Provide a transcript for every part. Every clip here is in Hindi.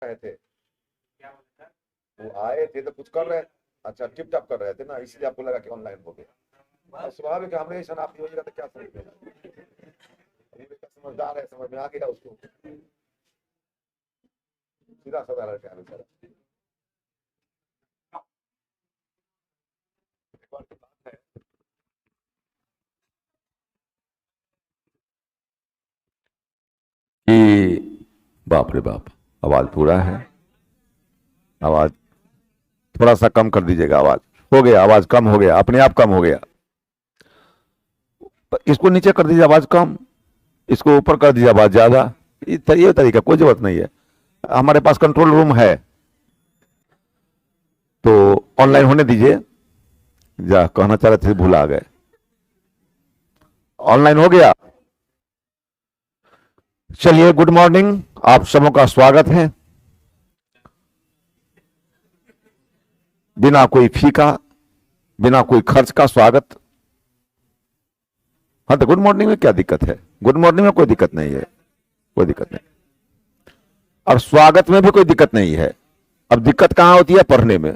रहे थे, वो आए थे तो कुछ कर रहे, अच्छा टिप टॉप कर रहे थे ना, इसलिए आपको लगा कि ऑनलाइन हो गया। स्वाभाविक है, हमने शनाख्ती होगा तो क्या समझ लेगा, समझदार है, समझ में आ गया उसको, सीधा साधा लड़का है बेचारा। कि बाप रे बाप, आवाज पूरा है, आवाज थोड़ा सा कम कर दीजिएगा, आवाज हो गया, आवाज कम हो गया, अपने आप कम हो गया। इसको नीचे कर दीजिए आवाज कम, इसको ऊपर कर दीजिए आवाज ज्यादा। ये तरीका कोई जरूरत नहीं है, हमारे पास कंट्रोल रूम है, तो ऑनलाइन होने दीजिए। जा कहना चाह रहे थे भूला गए, ऑनलाइन हो गया। चलिए, गुड मॉर्निंग, आप सबों का स्वागत है। बिना कोई फी का, बिना कोई खर्च का स्वागत। हाँ, तो गुड मॉर्निंग में क्या दिक्कत है, गुड मॉर्निंग में कोई दिक्कत नहीं है, कोई दिक्कत नहीं। और स्वागत में भी कोई दिक्कत नहीं है। अब दिक्कत कहां होती है, पढ़ने में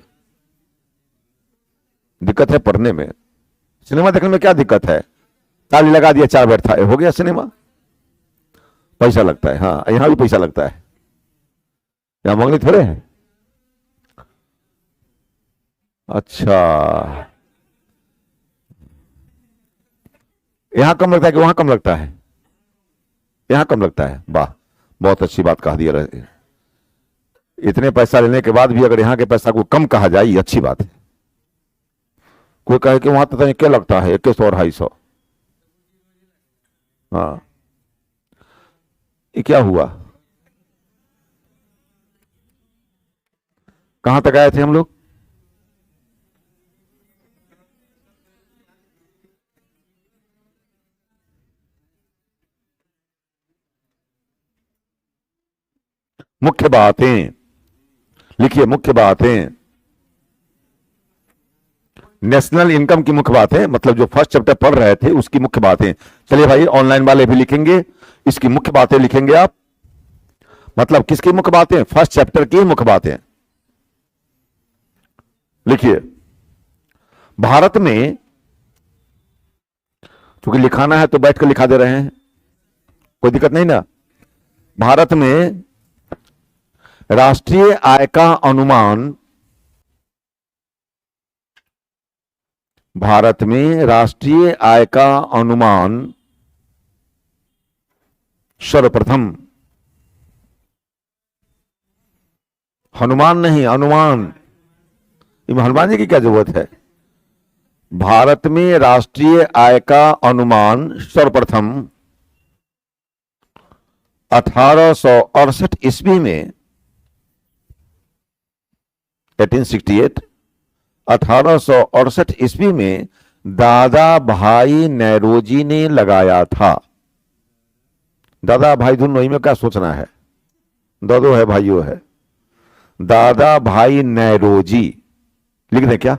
दिक्कत है, पढ़ने में। सिनेमा देखने में क्या दिक्कत है, ताली लगा दिया, 4 बैठ था, हो गया सिनेमा। पैसा लगता है, हाँ यहां भी पैसा लगता है, यहां मंगनी थोड़े है। अच्छा, यहां कम लगता है कि वहां कम लगता है, यहां कम लगता है, वाह बहुत अच्छी बात कह दिया। इतने पैसा लेने के बाद भी अगर यहां के पैसा को कम कहा जाए, ये अच्छी बात है। कोई कहे कि वहां तो क्या लगता है, 2100 250। हाँ, ये क्या हुआ, कहां तक आए थे हम लोग। मुख्य बातें लिखिए, मुख्य बातें, नेशनल इनकम की मुख्य बातें, मतलब जो फर्स्ट चैप्टर पढ़ रहे थे उसकी मुख्य बातें। चलिए भाई, ऑनलाइन वाले भी लिखेंगे, इसकी मुख्य बातें लिखेंगे आप। मतलब किसकी मुख्य बातें, फर्स्ट चैप्टर की मुख्य बातें लिखिए। भारत में, क्योंकि लिखाना है तो बैठ कर लिखा दे रहे हैं, कोई दिक्कत नहीं ना। भारत में राष्ट्रीय आय का अनुमान, भारत में राष्ट्रीय आय का अनुमान सर्वप्रथम, हनुमान नहीं, अनुमान, हनुमान जी की क्या जरूरत है। भारत में राष्ट्रीय आय का अनुमान सर्वप्रथम 1868 ईस्वी में, 1868, 1868 ईस्वी में दादा भाई नेरोजी ने लगाया था। दादा भाई दोनों में क्या सोचना है, दो है, भाइयों है। दादा भाई नेरोजी लिख दें क्या,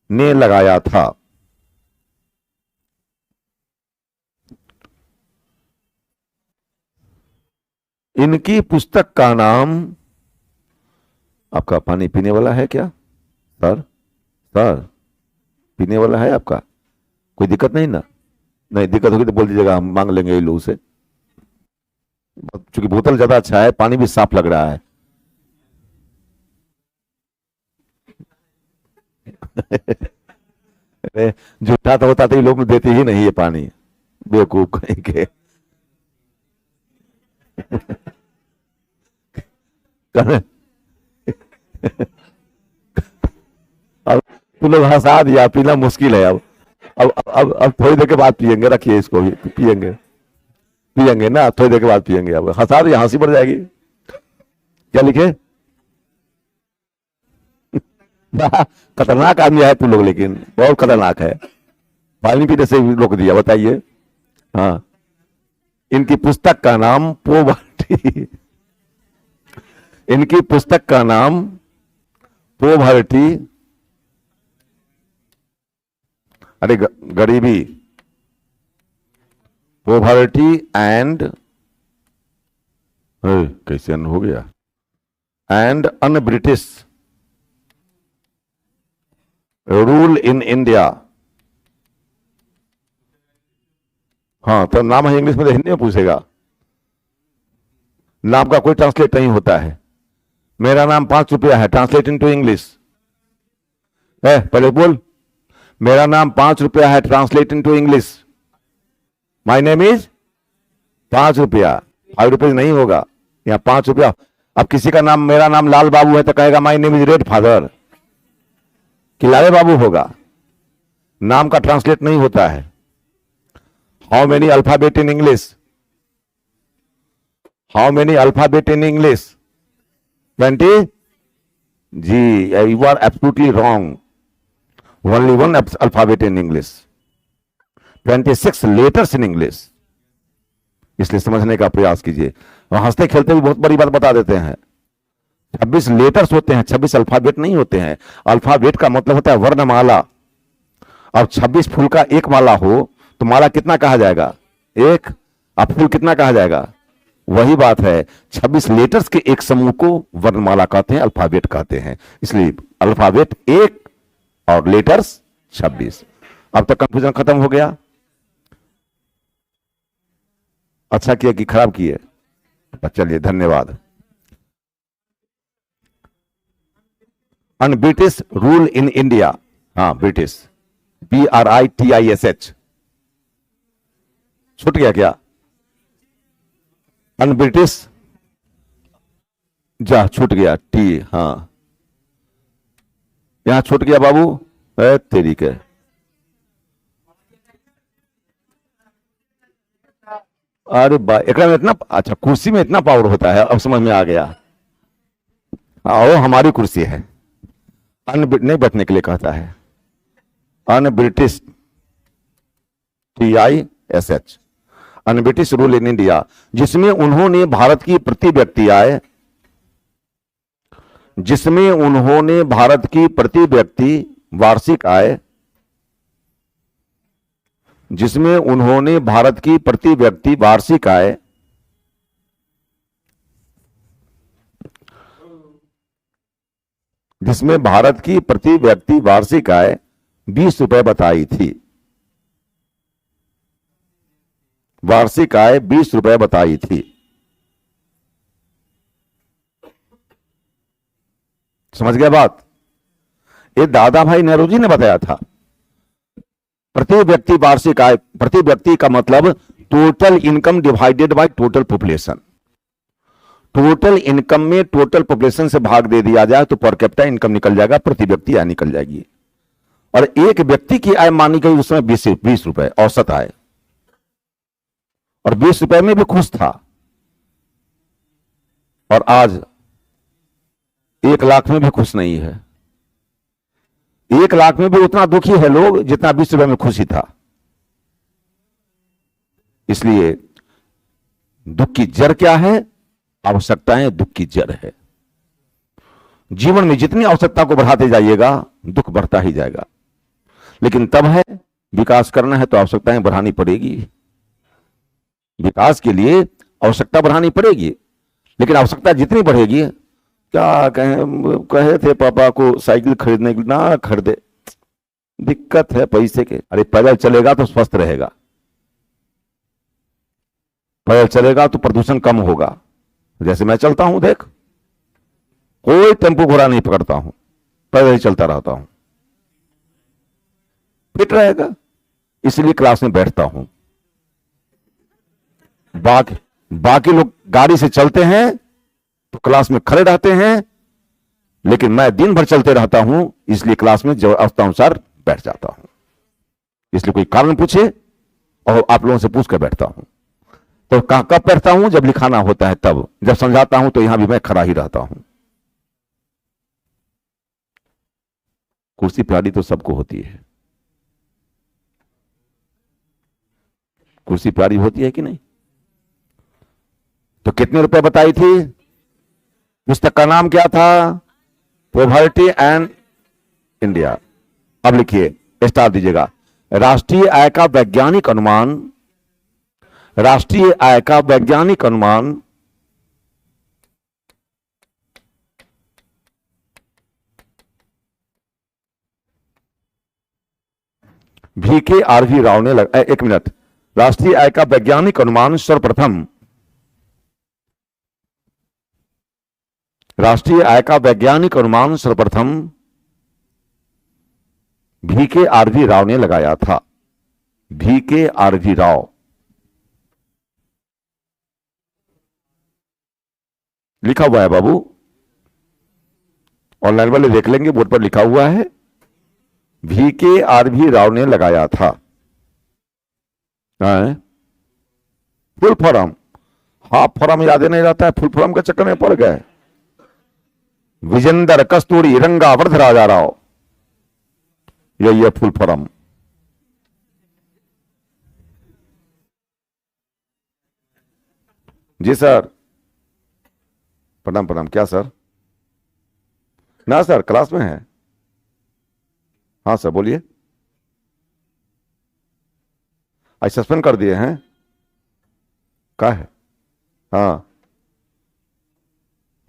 ने लगाया था। इनकी पुस्तक का नाम, आपका पानी पीने वाला है क्या सर, सर पीने वाला है आपका, कोई दिक्कत नहीं ना। नहीं दिक्कत होगी तो बोल दीजिएगा, हम मांग लेंगे लोगों से। चूंकि बोतल ज्यादा अच्छा है, पानी भी साफ लग रहा है। अरे झूठा तो होता तो ये लोग देते ही नहीं ये पानी, बेवकूफ कहीं के। अब तुम लोग हंसा दिया, पीना मुश्किल है अब। अब थोड़ी देर के बाद पियेंगे, रखिए इसको भी, पियेंगे, पियेंगे ना, थोड़ी देर के बाद पियेंगे। अब हंसा दिया, हंसी बढ़ जाएगी। क्या लिखे, खतरनाक आदमी है तुम लोग, लेकिन बहुत खतरनाक है, पानी पीने से रोक दिया, बताइए। हाँ, इनकी पुस्तक का नाम पोवर्टी, इनकी पुस्तक का नाम पोवर्टी, अरे गरीबी, पोवर्टी एंड कैसे अन हो गया? And un British rule in India. हाँ, तो नाम है इंग्लिश में, तो हिंदी में पूछेगा। नाम का कोई ट्रांसलेट नहीं होता है। मेरा नाम 5 रुपया है, ट्रांसलेट इनटू इंग्लिश है, पहले बोल। मेरा नाम 5 रुपया है, translate into English. My name is 5 रुपया। 5 रुपये नहीं होगा, यहाँ 5 रुपया। अब किसी का नाम, मेरा नाम लाल बाबू है, तो कहेगा my name is red father, कि लाले बाबू होगा। नाम का ट्रांसलेट नहीं होता है। How many alphabet in English? How many alphabet in English? 20? जी, you are absolutely wrong. Only one alphabet in English, 26 letters in English. इसलिए समझने का प्रयास कीजिए। हंसते खेलते भी बहुत बड़ी बात बता देते हैं। 26 लेटर्स होते हैं, 26 अल्फाबेट नहीं होते हैं। अल्फाबेट का मतलब होता है वर्णमाला। अब 26 फूल का एक माला हो तो माला कितना कहा जाएगा? एक। अब फूल कितना कहा जाएगा? वही बात है, 26 लेटर्स के एक समूह को वर्णमाला कहते हैं, अल्फाबेट कहते हैं। इसलिए अल्फाबेट एक और लेटर्स 26। अब तक कंफ्यूजन खत्म हो गया? अच्छा किया कि खराब किए? चलिए, धन्यवाद। Un British rule in India. हाँ, ब्रिटिश, BRITISH। छूट गया क्या? अन ब्रिटिश, जा छूट गया टी। हाँ, यहां छूट गया बाबू। तेरी के, अरे बा, एक में इतना, अच्छा कुर्सी में इतना पावर होता है, अब समझ में आ गया। आओ, हमारी कुर्सी है। नहीं बैठने के लिए कहता है। Un British, TISH, un British rule in India, जिसमें उन्होंने भारत की प्रति व्यक्ति आय, जिसमें उन्होंने भारत की प्रति व्यक्ति वार्षिक आय, जिसमें उन्होंने भारत की प्रति व्यक्ति वार्षिक आय जिसमें भारत की प्रति व्यक्ति वार्षिक आय 20 रुपए बताई थी। वार्षिक आय 20 रुपए बताई थी। समझ गया बात? ये दादा भाई नेहरू ने बताया था। प्रति व्यक्ति वार्षिक आय, प्रति व्यक्ति का मतलब total income divided by total population. Total income में टोटल पॉपुलेशन से भाग दे दिया जाए तो पर कैपिटा इनकम निकल जाएगा, प्रति व्यक्ति आय निकल जाएगी। और एक व्यक्ति की आय मानी गई उस समय 20 रुपए औसत आय, और 20 रुपए में भी खुश था। और आज 1 लाख में भी खुश नहीं है। 1 लाख में भी उतना दुखी है लोग जितना 20 रुपए में खुशी था। इसलिए दुख की जड़ क्या है? आवश्यकताएं दुख की जड़ है। जीवन में जितनी आवश्यकता को बढ़ाते जाइएगा दुख बढ़ता ही जाएगा। लेकिन तब है विकास करना है तो आवश्यकताएं बढ़ानी पड़ेगी। विकास के लिए आवश्यकता बढ़ानी पड़ेगी। लेकिन आवश्यकता जितनी बढ़ेगी, क्या कहे थे पापा को साइकिल खरीदने के लिए, ना खरीदे, दिक्कत है पैसे के। अरे पैदल चलेगा तो स्वस्थ रहेगा, पैदल चलेगा तो प्रदूषण कम होगा। जैसे मैं चलता हूं, देख, कोई टेम्पो घोड़ा नहीं पकड़ता हूं, पैदल ही चलता रहता हूं, फिट रहेगा। इसलिए क्लास में बैठता हूं। बाकी लोग गाड़ी से चलते हैं तो क्लास में खड़े रहते हैं, लेकिन मैं दिन भर चलते रहता हूं, इसलिए क्लास में जो अवस्था अनुसार बैठ जाता हूं। इसलिए कोई कारण पूछे और आप लोगों से पूछ कर बैठता हूं। तो कब बैठता हूं? जब लिखाना होता है तब। जब समझाता हूं तो यहां भी मैं खड़ा ही रहता हूं। कुर्सी प्यारी तो सबको होती है। कुर्सी प्यारी होती है कि नहीं? तो कितने रुपए बताई थी? पुस्तक का नाम क्या था? Poverty and India. अब लिखिए, स्टार दीजिएगा। राष्ट्रीय आय का वैज्ञानिक अनुमान, राष्ट्रीय आय का वैज्ञानिक अनुमान VK RV राव ने एक मिनट, राष्ट्रीय आय का वैज्ञानिक अनुमान सर्वप्रथम, राष्ट्रीय आय का वैज्ञानिक अनुमान सर्वप्रथम VK RV राव ने लगाया था। VK RV राव लिखा हुआ है बाबू, ऑनलाइन वाले देख लेंगे, बोर्ड पर लिखा हुआ है, VK RV राव ने लगाया था। फुल फॉर्म, हाफ फॉर्म याद नहीं रहता है, फुल फॉर्म के चक्कर में पड़ गए। विजेंद्र कस्तूरी रंगावर्ध राजा राव, यही है फुल फॉर्म। जी सर, प्रणाम प्रणाम। क्या सर? ना सर, क्लास में है। हाँ सर बोलिए। आज सस्पेंड कर दिए हैं? क्या है? हाँ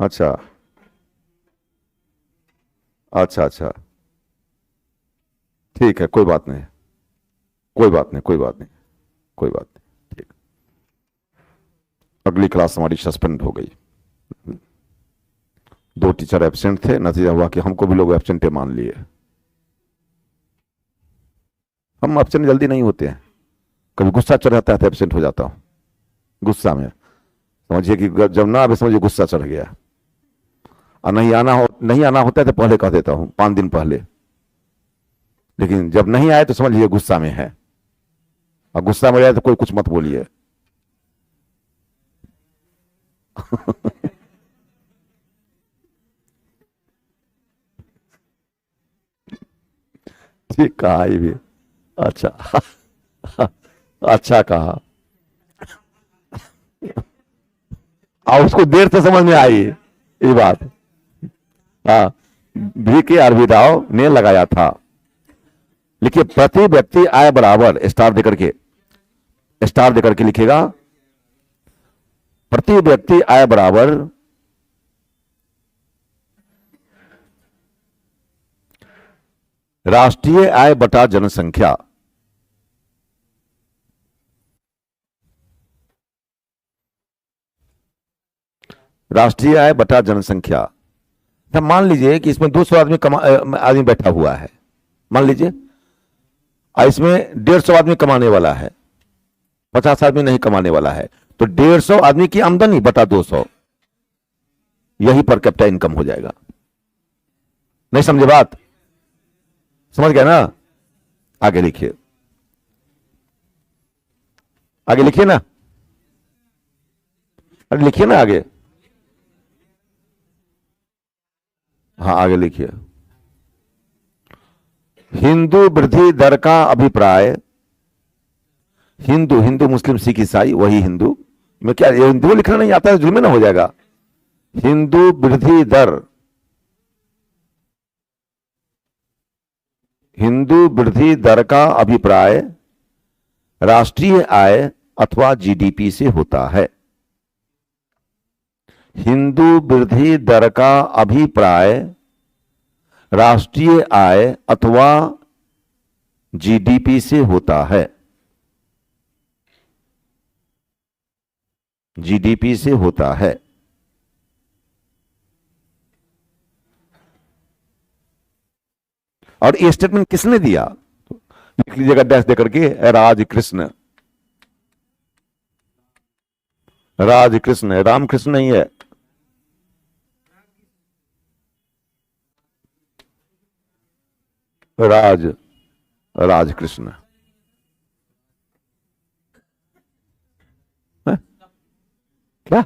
अच्छा अच्छा अच्छा, ठीक है, कोई बात नहीं, कोई बात नहीं, कोई बात नहीं, कोई बात नहीं, ठीक। अगली क्लास हमारी सस्पेंड हो गई। 2 टीचर एब्सेंट थे, नतीजा हुआ कि हमको भी लोग एब्सेंट मान लिए। हम एब्सेंट जल्दी नहीं होते हैं, कभी गुस्सा चढ़ जाता है तो एब्सेंट हो जाता हूं, गुस्सा में। समझिए कि जब ना आवे समझिए गुस्सा चढ़ गया, और नहीं आना होता है तो पहले कह देता हूं, 5 दिन पहले। लेकिन जब नहीं आए तो समझ लीजिए गुस्सा में है, और गुस्सा में जाए तो कोई कुछ मत बोलिए। ठीक कहा ये भी, अच्छा। अच्छा कहा, और उसको देर से समझ में आई ये बात। हाँ, VK RV राव ने लगाया था। लिखिए, प्रति व्यक्ति आय बराबर, स्टार देकर के लिखेगा, प्रति व्यक्ति आय बराबर राष्ट्रीय आय बटा जनसंख्या। राष्ट्रीय आय बटा जनसंख्या। तो मान लीजिए कि इसमें 200 आदमी बैठा हुआ है, मान लीजिए, और इसमें 150 आदमी कमाने वाला है, 50 आदमी नहीं कमाने वाला है, तो 150 आदमी की आमदनी बटा 200, यही पर कैपिटा इनकम हो जाएगा। नहीं समझे बात? समझ गया ना? आगे लिखिए, आगे लिखिए ना, अरे लिखिए ना आगे। हाँ आगे लिखिए, हिंदू वृद्धि दर का अभिप्राय, हिंदू मुस्लिम सिख ईसाई, वही हिंदू में क्या, ये हिंदू लिखना नहीं आता है, जुल्म ना हो जाएगा। हिंदू वृद्धि दर, हिंदू वृद्धि दर का अभिप्राय राष्ट्रीय आय अथवा GDP से होता है। हिंदू वृद्धि दर का अभिप्राय राष्ट्रीय आय अथवा GDP से होता है, GDP से होता है। और ये स्टेटमेंट किसने दिया? लिख लीजिएगा डैश देकर के, राजकृष्ण, राजकृष्ण, रामकृष्ण नहीं है, राजकृष्ण। क्या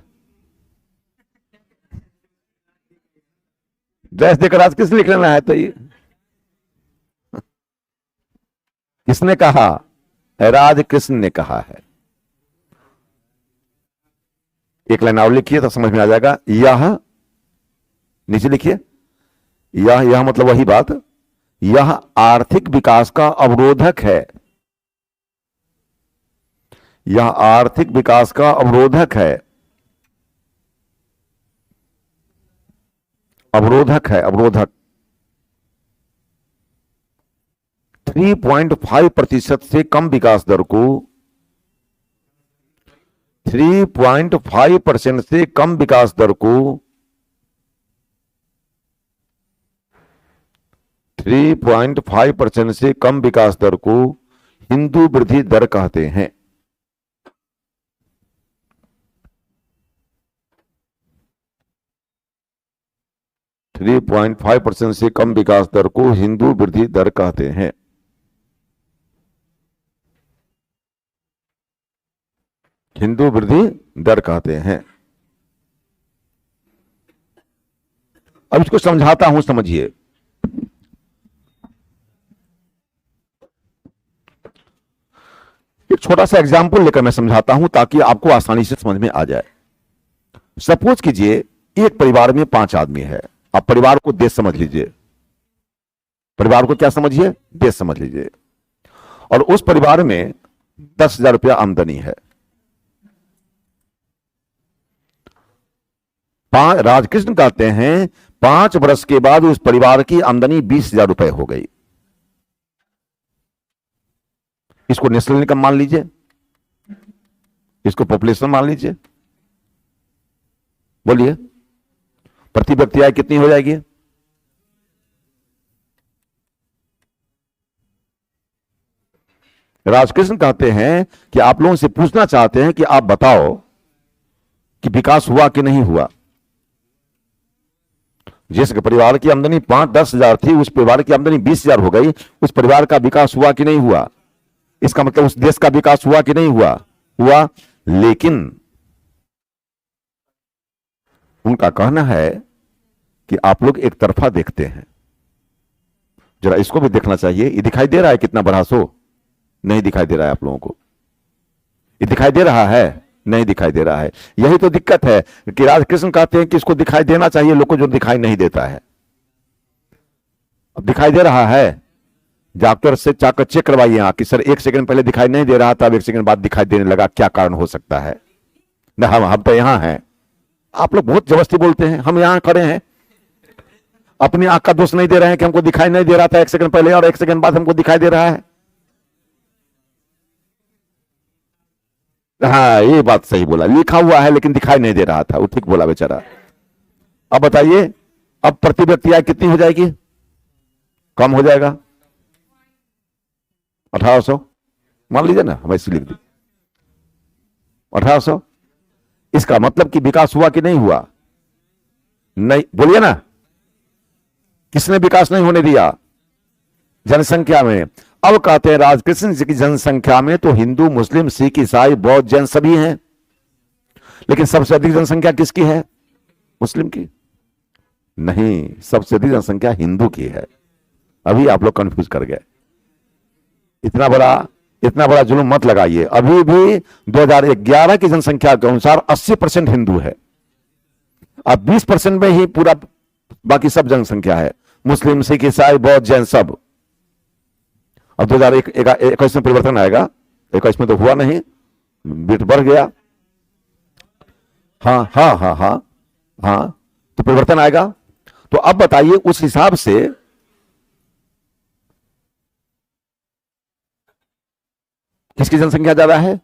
ड्रेस देकर आज किस लिख लेना है? तो ये किसने कहा? राजकृष्ण ने कहा है। एक लाइन और लिखिए तो समझ में आ जाएगा। यह नीचे लिखिए, यह मतलब वही बात, यह आर्थिक विकास का अवरोधक है, यह आर्थिक विकास का अवरोधक है, अवरोधक है, अवरोधक। 3.5% से कम विकास दर को 3.5% से कम विकास दर को 3.5% से कम विकास दर को हिंदू वृद्धि दर कहते हैं। थ्री 3.5% से कम विकास दर को हिंदू वृद्धि दर कहते हैं। हिंदू वृद्धि दर कहते हैं। अब इसको समझाता हूं, समझिए। एक छोटा सा एग्जाम्पल लेकर मैं समझाता हूं ताकि आपको आसानी से समझ में आ जाए। सपोज कीजिए एक परिवार में 5 आदमी है। आप परिवार को देश समझ लीजिए। परिवार को क्या समझिए? देश समझ लीजिए। और उस परिवार में 10,000 रुपया आमदनी है। राजकृष्ण कहते हैं 5 वर्ष के बाद उस परिवार की आमदनी 20,000 रुपए हो गई। इसको नेशनल इनकम मान लीजिए, इसको पॉपुलेशन मान लीजिए। बोलिए प्रति व्यक्ति आय कितनी हो जाएगी? राजकृष्ण कहते हैं कि आप लोगों से पूछना चाहते हैं कि आप बताओ कि विकास हुआ कि नहीं हुआ। जिस परिवार की आमदनी 5-10 हजार थी, उस परिवार की आमदनी 20,000 हो गई। उस परिवार का विकास हुआ कि नहीं हुआ? इसका मतलब उस देश का विकास हुआ कि नहीं हुआ? हुआ। लेकिन उनका कहना है कि आप लोग एक तरफा देखते हैं, जरा इसको भी देखना चाहिए। ये दिखाई दे रहा है कितना बड़ा शो? नहीं दिखाई दे रहा है आप लोगों को? ये दिखाई दे रहा है? नहीं दिखाई दे रहा है। यही तो दिक्कत है कि राजकृष्ण कहते हैं कि इसको दिखाई देना चाहिए लोग को, जो दिखाई नहीं देता है। अब दिखाई दे रहा है, डॉक्टर से जाकर चेक करवाइए यहां कि सर 1 सेकंड पहले दिखाई नहीं दे रहा था, अब 1 सेकंड बाद दिखाई देने लगा, क्या कारण हो सकता है? ना हम तो यहां हैं। आप लोग बहुत जबरदस्ती बोलते हैं, हम यहां खड़े हैं। अपनी आंख का दोष नहीं दे रहे हैं कि हमको दिखाई नहीं दे रहा था 1 सेकंड पहले और 1 सेकंड बाद हमको दिखाई दे रहा है। हाँ, ये बात सही बोला, लिखा हुआ है लेकिन दिखाई नहीं दे रहा था। वो ठीक बोला बेचारा। अब बताइए, अब प्रति व्यक्ति आय कितनी हो जाएगी? कम हो जाएगा 1800 मान लीजिए ना, हम ऐसे लिख दी 1800। इसका मतलब कि विकास हुआ कि नहीं हुआ? नहीं। बोलिए ना, किसने विकास नहीं होने दिया? जनसंख्या में। अब कहते हैं राजकृष्ण जी की जनसंख्या में तो हिंदू, मुस्लिम, सिख, ईसाई, बौद्ध, जैन सभी हैं, लेकिन सबसे अधिक जनसंख्या किसकी है? मुस्लिम की। नहीं, सबसे अधिक जनसंख्या हिंदू की है। अभी आप लोग कंफ्यूज कर गए। इतना बड़ा जुल्म मत लगाइए। अभी भी 2011 की जनसंख्या के अनुसार 80% हिंदू है। अब 20% में ही पूरा बाकी सब जनसंख्या है, मुस्लिम, सिख, ईसाई, बौद्ध, जैन सब। अब 2021 में परिवर्तन आएगा। 21 में तो हुआ नहीं, बिट बढ़ गया। हाँ हाँ हाँ हाँ हाँ, तो परिवर्तन आएगा। तो अब बताइए उस हिसाब से किसकी जनसंख्या ज्यादा है?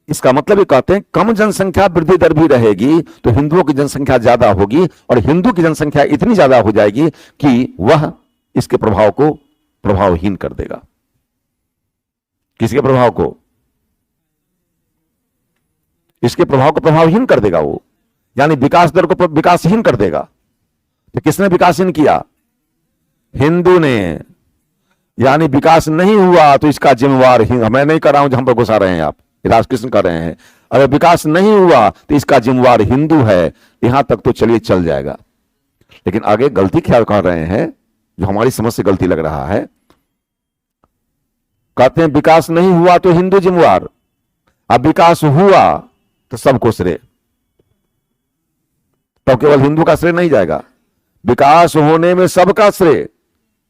इसका मतलब ये कहते हैं कम जनसंख्या वृद्धि दर भी रहेगी तो हिंदुओं की जनसंख्या ज्यादा होगी, और हिंदू की जनसंख्या इतनी ज्यादा हो जाएगी कि वह इसके प्रभाव को प्रभावहीन कर देगा। किसके प्रभाव को? इसके प्रभाव को प्रभावहीन कर देगा वो, यानी विकास दर को विकासहीन कर देगा। तो किसने विकासहीन किया? हिंदू ने। यानी विकास नहीं हुआ तो इसका जिम्मेवार मैं नहीं कर रहा हूं, जहां पर घुसा रहे हैं आप, राजकृष्ण कर रहे हैं। अगर विकास नहीं हुआ तो इसका जिम्मेवार हिंदू है। यहां तक तो चलिए चल जाएगा, लेकिन आगे गलती क्या कर रहे हैं, जो हमारी समझ से गलती लग रहा है। कहते हैं विकास नहीं हुआ तो हिंदू जिम्मेवार, अब विकास हुआ तो सबको श्रेय। तो केवल हिंदू का श्रेय नहीं जाएगा, विकास होने में सबका श्रेय।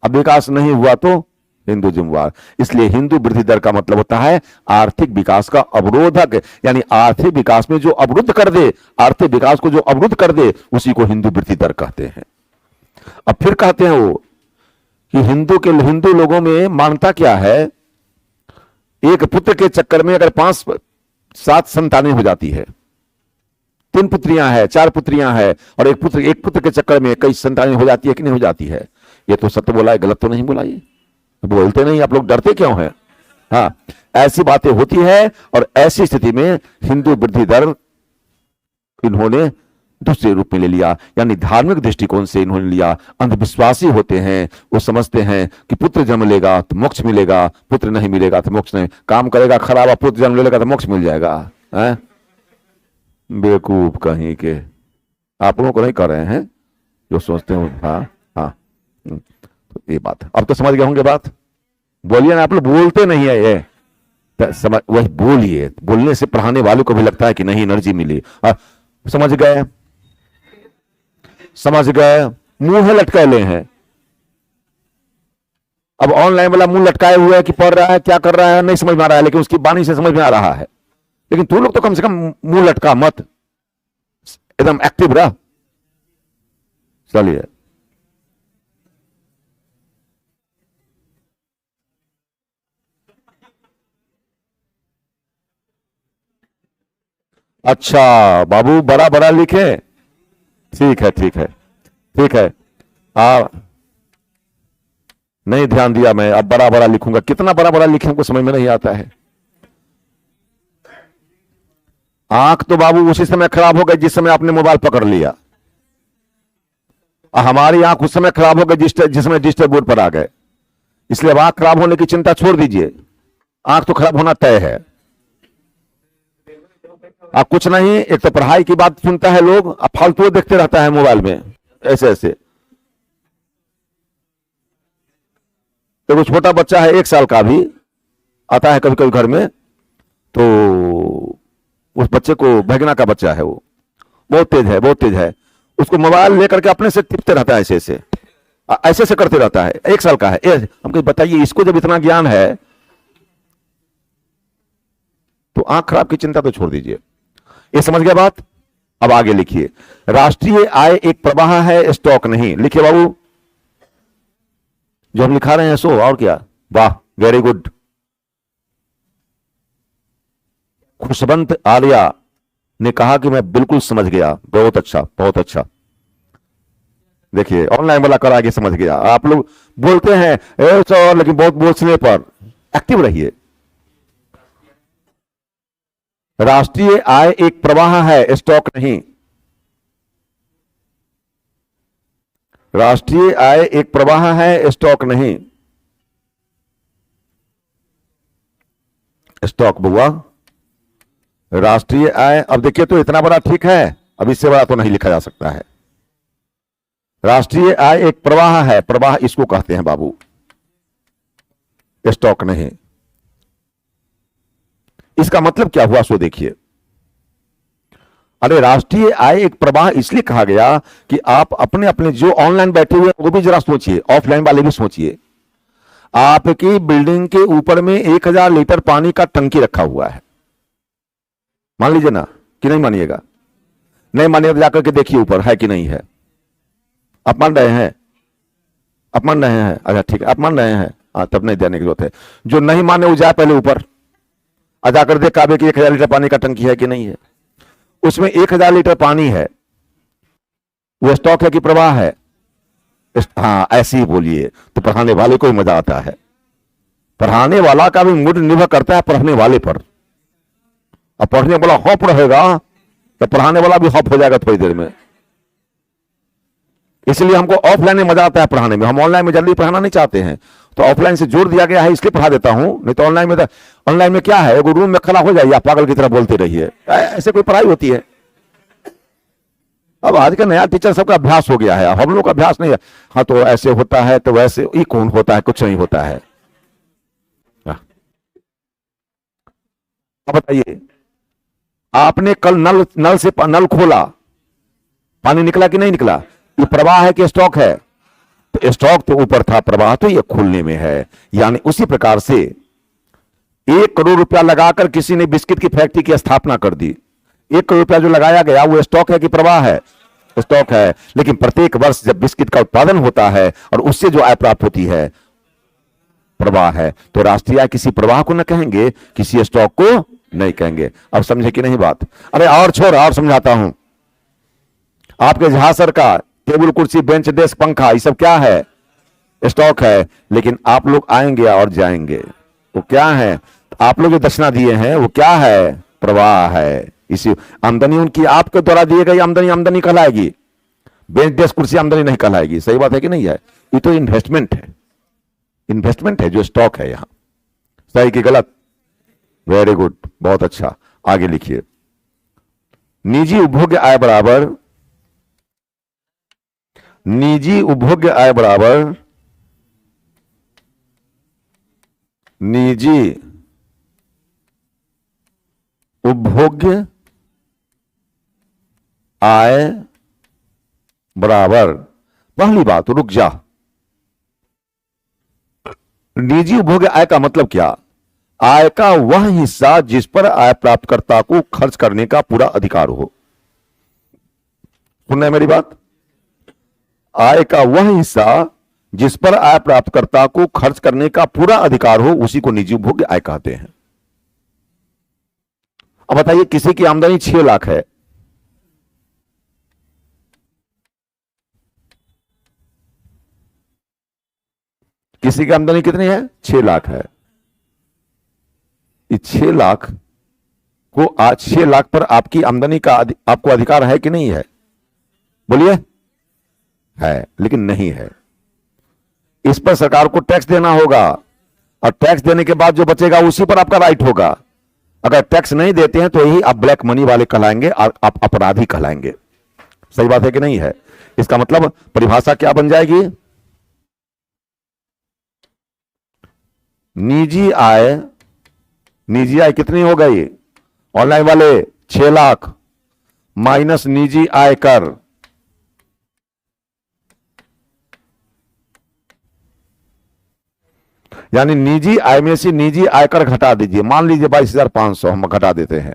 अब विकास नहीं हुआ तो हिंदू जिम्मेवार। इसलिए हिंदू वृद्धि दर का मतलब होता है आर्थिक विकास का अवरोधक, यानी आर्थिक विकास में जो अवरुद्ध कर दे, आर्थिक विकास को जो अवरुद्ध कर दे, उसी को हिंदू वृद्धि दर कहते हैं। अब फिर कहते हैं वो कि हिंदू लोगों में मान्यता क्या है, एक पुत्र के चक्कर में अगर 5-7 संतानें हो जाती है, 3 पुत्रियां हैं, 4 पुत्रियां हैं, और एक पुत्र के चक्कर में कई संतानें हो जाती है कि नहीं हो जाती है? ये तो सत्य बोला है, गलत तो नहीं बोला? ये बोलते नहीं, आप लोग डरते क्यों हैं? हाँ, ऐसी बातें होती है, और ऐसी स्थिति में हिंदू वृद्धि दर इन्होंने दूसरे रूप में ले लिया, यानी धार्मिक दृष्टिकोण से इन्होंने लिया। अंधविश्वासी होते हैं, वो समझते हैं कि पुत्र जन्म लेगा तो मोक्ष मिलेगा, पुत्र नहीं मिलेगा तो मोक्ष नहीं, काम करेगा खराब, पुत्र जन्म लेगा तो मोक्ष मिल जाएगा। हैं? बेवकूफ कहीं के, आप लोगों को नहीं कर रहे हैं जो सोचते हो। हाँ हाँ, तो ये बात अब तो समझ गए होंगे बात। बोलिए ना, आप लोग बोलते नहीं है ये, समझ वही बोलिए, बोलने से पढ़ाने वालों को भी लगता है कि नहीं एनर्जी मिली। समझ गए? समझ गए? मुंह लटकाए हैं। अब ऑनलाइन वाला मुंह लटकाए हुआ है कि पढ़ रहा है, क्या कर रहा है नहीं समझ में आ रहा है, लेकिन उसकी वाणी से समझ में आ रहा है। लेकिन तू लोग तो कम से कम मुंह लटका मत, एकदम एक्टिव रह। चलिए, अच्छा बाबू, बड़ा बड़ा लिखे। ठीक है ठीक है ठीक है। नहीं ध्यान दिया मैं, अब बड़ा बड़ा लिखूंगा। कितना बड़ा बड़ा लिखे हमको समझ में नहीं आता है। आंख तो बाबू उसी समय खराब हो गई जिस समय आपने मोबाइल पकड़ लिया। हमारी आंख उस समय खराब हो गई जिसमें डिजिटल बोर्ड पर आ गए। इसलिए अब आंख खराब होने की चिंता छोड़ दीजिए, आंख तो खराब होना तय है। आप कुछ नहीं, एक तो पढ़ाई की बात सुनता है लोग, अब फालतू देखते रहता है मोबाइल में ऐसे ऐसे। तो छोटा बच्चा है 1 साल का भी आता है कभी कभी घर में, तो उस बच्चे को, भगना का बच्चा है वो, बहुत तेज है, बहुत तेज है। उसको मोबाइल लेकर के अपने से टिपते रहता है, ऐसे ऐसे ऐसे ऐसे करते रहता है। 1 साल का है। हमको बताइए, इसको जब इतना ज्ञान है तो आंख खराब की चिंता तो छोड़ दीजिए। ये समझ गया बात? अब आगे लिखिए। राष्ट्रीय आय एक प्रवाह है, स्टॉक नहीं। लिखिए बाबू, जो हम लिखा रहे हैं सो, और क्या। वाह, वेरी गुड। खुशवंत आर्या ने कहा कि मैं बिल्कुल समझ गया। बहुत अच्छा, बहुत अच्छा। देखिए, ऑनलाइन वाला कर आगे समझ गया। आप लोग बोलते हैं लेकिन बहुत बोलने पर एक्टिव रहिए। राष्ट्रीय आय एक प्रवाह है, स्टॉक नहीं। राष्ट्रीय आय एक प्रवाह है, स्टॉक नहीं। स्टॉक बुआ, राष्ट्रीय आय। अब देखिए, तो इतना बड़ा ठीक है, अब इससे बड़ा तो नहीं लिखा जा सकता है। राष्ट्रीय आय एक प्रवाह है, प्रवाह इसको कहते हैं बाबू, स्टॉक नहीं। इसका मतलब क्या हुआ सो देखिए। अरे राष्ट्रीय आय एक प्रवाह इसलिए कहा गया कि आप अपने अपने जो ऑनलाइन बैठे हुए वो भी जरा सोचिए, ऑफलाइन वाले भी सोचिए। आपकी बिल्डिंग के ऊपर में 1000 लीटर पानी का टंकी रखा हुआ है, मान लीजिए ना, कि नहीं मानिएगा? नहीं मानिएगा तो जाकर के देखिए ऊपर है कि नहीं है। आप मान रहे हैं? आप मान रहे हैं? अच्छा ठीक है, आप मान रहे हैं, हाँ, तब नहीं देने की जरूरत है। जो नहीं माने वो जाए पहले ऊपर, जाकर देख काबे की 1000 लीटर पानी का टंकी है कि नहीं है। उसमें 1000 लीटर पानी है, वो स्टॉक है कि प्रवाह है? हाँ, ऐसे ही बोलिए तो पढ़ाने वाले को ही मजा आता है। पढ़ाने वाला का भी मूड निर्भर करता है पढ़ने वाले पर। अब पढ़ने वाला हॉप रहेगा तो पढ़ाने वाला भी हॉप हो जाएगा थोड़ी देर में। इसलिए हमको ऑफलाइन में मजा आता है पढ़ाने में। हम ऑनलाइन में जल्दी पढ़ाना नहीं चाहते हैं, तो ऑफलाइन से जोर दिया गया है, इसलिए पढ़ा देता हूं। नहीं तो ऑनलाइन में क्या है, एक रूम में खड़ा हो जाइए, आप पागल की तरह बोलते रहिए, ऐसे कोई पढ़ाई होती है? अब आज का नया टीचर सबका अभ्यास हो गया है, हम लोग का अभ्यास नहीं है। हाँ, तो ऐसे होता है, तो वैसे, ये कौन होता है? कुछ नहीं होता है। अब बताइए, आपने कल नल से नल खोला, पानी निकला कि नहीं निकला? ये प्रवाह है कि स्टॉक है? तो स्टॉक तो ऊपर था, प्रवाह तो ये खुलने में है। यानी उसी प्रकार से 1 करोड़ रुपया लगाकर किसी ने बिस्किट की फैक्ट्री की स्थापना कर दी। 1 करोड़ रुपया जो लगाया गया वो स्टॉक है कि प्रवाह है? स्टॉक है। लेकिन प्रत्येक वर्ष जब बिस्किट का उत्पादन होता है और उससे जो आय प्राप्त होती है, प्रवाह है। तो राष्ट्रीय आय किसी प्रवाह को न कहेंगे, किसी स्टॉक को नहीं कहेंगे। अब समझे कि नहीं बात? अरे और छोड़, और समझाता हूं। आपके झांसर का टेबल कुर्सी बेंच डेस्क पंखा, ये सब क्या है? स्टॉक है। लेकिन आप लोग आएंगे और जाएंगे, वो क्या है? आप लोग जो दक्षिणा दिए हैं वो क्या है? प्रवाह है। इसी आमदनी उनकी आपके द्वारा दी गई आमदनी आमदनी कहलाएगी, बेंच डेस्क कुर्सी आमदनी नहीं कहलाएगी। सही बात है कि नहीं है? ये तो इन्वेस्टमेंट है, इन्वेस्टमेंट है जो स्टॉक है यहां। सही कि गलत? वेरी गुड, बहुत अच्छा। आगे लिखिए। निजी उपभोग्य आय बराबर, निजी उपभोग्य आय बराबर निजी उपभोग्य आय बराबर, पहली बात रुक जा, निजी उपभोग्य आय का मतलब क्या? आय का वह हिस्सा जिस पर आय प्राप्तकर्ता को खर्च करने का पूरा अधिकार हो। सुनना है मेरी बात? आय का वह हिस्सा जिस पर आय प्राप्तकर्ता को खर्च करने का पूरा अधिकार हो, उसी को निजी उपभोग्य आय कहते हैं। अब बताइए, किसी की आमदनी 6 लाख है, किसी की आमदनी कितनी है? 6 लाख है। इस 6 लाख को, आज 6 लाख पर आपकी आमदनी का आपको अधिकार है कि नहीं है? बोलिए। है, लेकिन नहीं है। इस पर सरकार को टैक्स देना होगा, और टैक्स देने के बाद जो बचेगा उसी पर आपका राइट होगा। अगर टैक्स नहीं देते हैं तो यही आप ब्लैक मनी वाले कहलाएंगे और आप अपराधी कहलाएंगे। सही बात है कि नहीं है? इसका मतलब परिभाषा क्या बन जाएगी? निजी आय, निजी आय कितनी हो गई? ऑनलाइन वाले 6 लाख माइनस निजी आय कर, यानी निजी आय में से निजी आयकर घटा दीजिए। मान लीजिए 22,500 हम घटा देते हैं।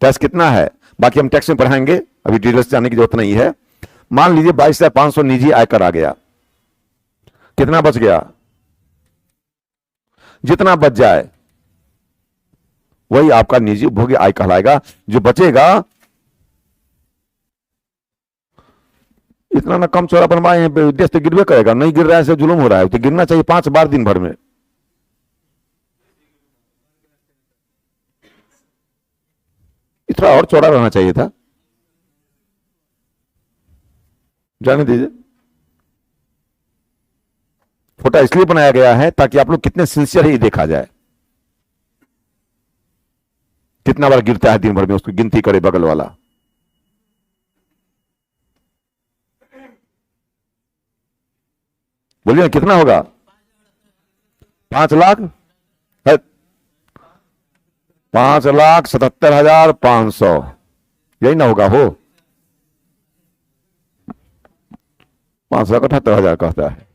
टैक्स कितना है? बाकी हम टैक्स में पढ़ाएंगे, अभी डिटेल्स जाने की जरूरत नहीं है। मान लीजिए 22,500 निजी आयकर आ गया, कितना बच गया? जितना बच जाए वही आपका निजी उपभोग्य आय कहलाएगा। जो बचेगा, इतना ना कम चौड़ा बनवाए हैं, देश तो गिरवे करेगा। नहीं गिर रहा है, जुलूम हो रहा है। तो गिरना चाहिए 5 बार दिन भर में। इतना और चौड़ा रहना चाहिए था। जाने दीजिए। छोटा इसलिए बनाया गया है ताकि आप लोग कितने सिंसियर है ये देखा जाए। कितना बार गिरता है दिन भर में, उसकी गिनती करे बगल वाला। बोलिए ना, कितना होगा? 5 लाख है, 5,77,500, यही ना होगा? हो 5,78,000 कहता है।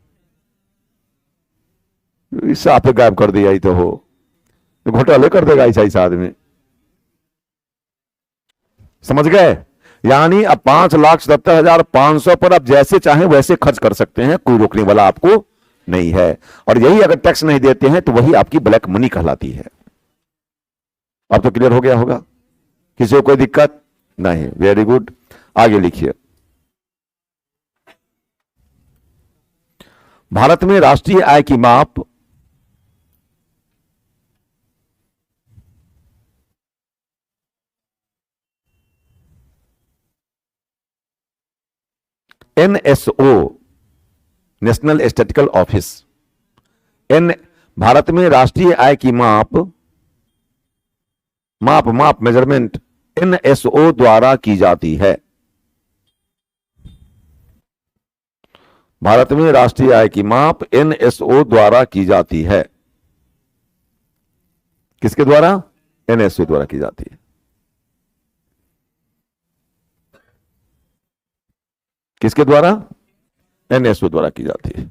इससे आप गायब कर दिया ही तो हो, घोटाले कर देगा ऐसा आदमी। समझ गए? यानी अब 5,77,500 पर आप जैसे चाहें वैसे खर्च कर सकते हैं, कोई रोकने वाला आपको नहीं है। और यही अगर टैक्स नहीं देते हैं तो वही आपकी ब्लैक मनी कहलाती है। अब तो क्लियर हो गया होगा? किसी को कोई दिक्कत नहीं? Very good. आगे लिखिए। भारत में राष्ट्रीय आय की माप NSO, national statistical office, Bharat में राष्ट्रीय आय की माप मेजरमेंट NSO द्वारा की जाती है। भारत में राष्ट्रीय आय की माप NSO द्वारा की जाती है। किसके द्वारा? NSO द्वारा की जाती है। किसके द्वारा? NSO द्वारा की जाती है।